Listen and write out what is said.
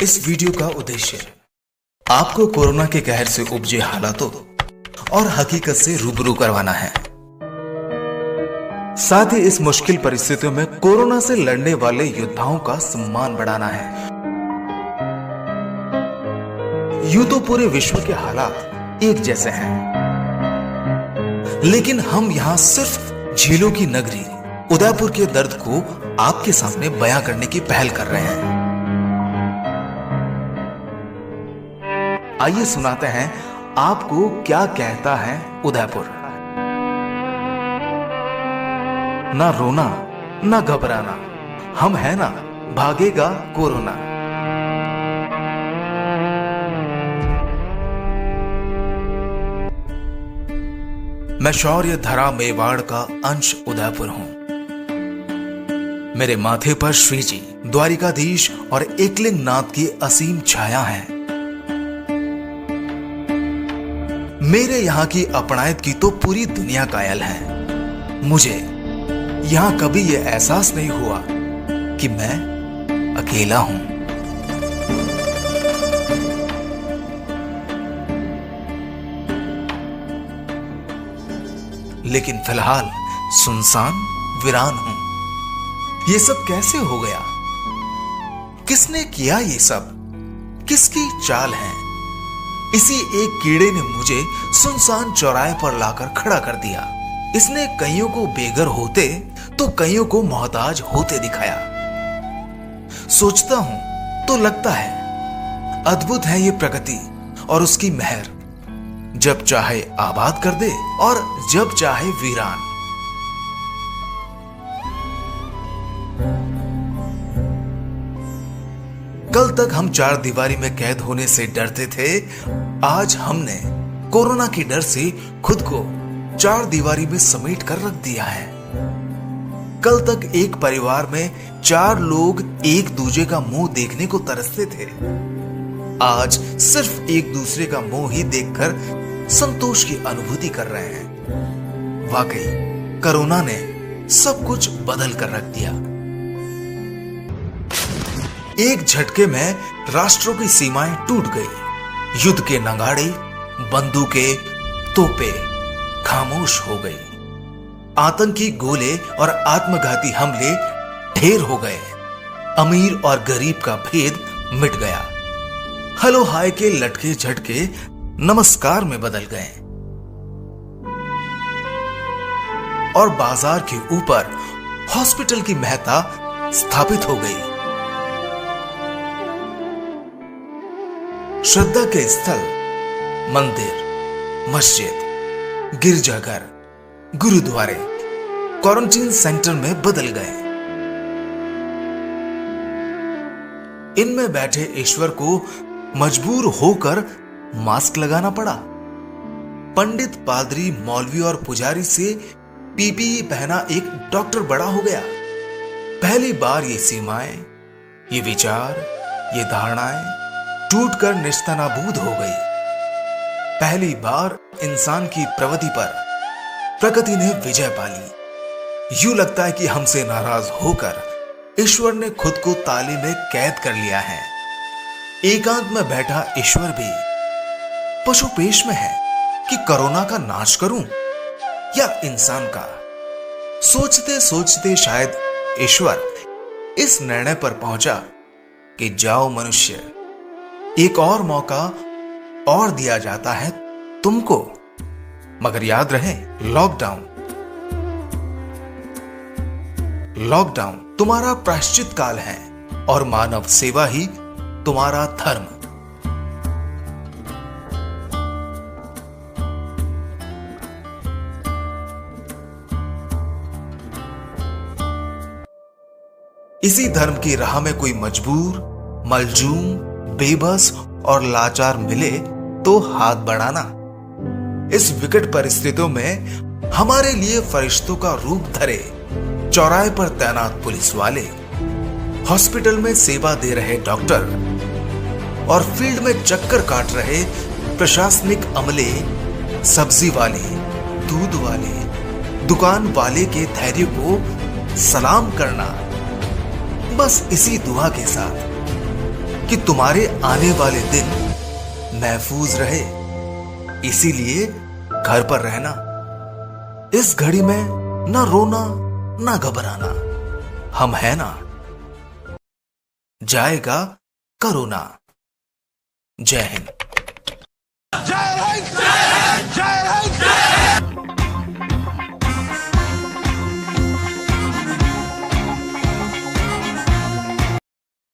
इस वीडियो का उद्देश्य आपको कोरोना के कहर से उपजे हालातों और हकीकत से रूबरू करवाना है। साथ ही इस मुश्किल परिस्थितियों में कोरोना से लड़ने वाले योद्धाओं का सम्मान बढ़ाना है। यूं तो पूरे विश्व के हालात एक जैसे हैं, लेकिन हम यहां सिर्फ झीलों की नगरी उदयपुर के दर्द को आपके सामने बयां करने की पहल कर रहे हैं। आइए सुनाते हैं आपको क्या कहता है उदयपुर। ना रोना ना घबराना, हम है ना, भागेगा कोरोना। मैं शौर्य धरा मेवाड़ का अंश उदयपुर हूं। मेरे माथे पर श्री जी द्वारिकाधीश और एकलिंग नाथ की असीम छाया है। मेरे यहां की अपनायत की तो पूरी दुनिया कायल है। मुझे यहां कभी यह एहसास नहीं हुआ कि मैं अकेला हूं। लेकिन फिलहाल सुनसान वीरान हूं। ये सब कैसे हो गया? किसने किया ये सब? किसकी चाल है? इसी एक कीड़े ने मुझे सुनसान चौराहे पर लाकर खड़ा कर दिया। इसने कईयों को बेघर होते तो कईयों को मोहताज होते दिखाया। सोचता हूं तो लगता है अद्भुत है ये प्रकृति और उसकी मेहर, जब चाहे आबाद कर दे और जब चाहे वीरान। कल तक हम चार दीवारी में कैद होने से डरते थे। आज हमने कोरोना की डर से खुद को चार दीवारी में समेट कर रख दिया है। कल तक एक परिवार में चार लोग एक दूसरे का मुंह देखने को तरसते थे। आज सिर्फ एक दूसरे का मुंह ही देखकर संतोष की अनुभूति कर रहे हैं। वाकई कोरोना ने सब कुछ बदल कर रख दिया। एक झटके में राष्ट्रों की सीमाएं टूट गई। युद्ध के नगाड़े, बंदूकें, तोपें खामोश हो गई। आतंकी गोले और आत्मघाती हमले ढेर हो गए। अमीर और गरीब का भेद मिट गया। हलो हाय के लटके झटके नमस्कार में बदल गए और बाजार के ऊपर हॉस्पिटल की महत्ता स्थापित हो गई। श्रद्धा के स्थल मंदिर, मस्जिद, गिरजाघर, गुरुद्वारे क्वारंटीन सेंटर में बदल गए। इनमें बैठे ईश्वर को मजबूर होकर मास्क लगाना पड़ा। पंडित, पादरी, मौलवी और पुजारी से पीपीई पहना एक डॉक्टर बड़ा हो गया। पहली बार ये सीमाएं, ये विचार, ये धारणाएं टूटकर निस्तनाबूद हो गई। पहली बार इंसान की प्रवृत्ति पर प्रकृति ने विजय पाली। यूं लगता है कि हमसे नाराज होकर ईश्वर ने खुद को ताले में कैद कर लिया है। एकांत में बैठा ईश्वर भी पशुपेश में है कि कोरोना का नाश करूं या इंसान का। सोचते सोचते शायद ईश्वर इस निर्णय पर पहुंचा कि जाओ मनुष्य, एक और मौका और दिया जाता है तुमको, मगर याद रहे लॉकडाउन तुम्हारा प्रायश्चित काल है और मानव सेवा ही तुम्हारा धर्म। इसी धर्म की राह में कोई मजबूर, मलजूम, बेबस और लाचार मिले तो हाथ बढ़ाना। इस विकट परिस्थितियों में हमारे लिए फरिश्तों का रूप धरे चौराहे पर तैनात पुलिस वाले, हॉस्पिटल में सेवा दे रहे डॉक्टर और फील्ड में चक्कर काट रहे प्रशासनिक अमले, सब्जी वाले, दूध वाले, दुकान वाले के धैर्य को सलाम करना। बस इसी दुआ के साथ कि तुम्हारे आने वाले दिन महफूज रहे। इसीलिए घर पर रहना। इस घड़ी में ना रोना ना घबराना, हम है ना। जाएगा कोरोना। जय हिंद। जय हिंद।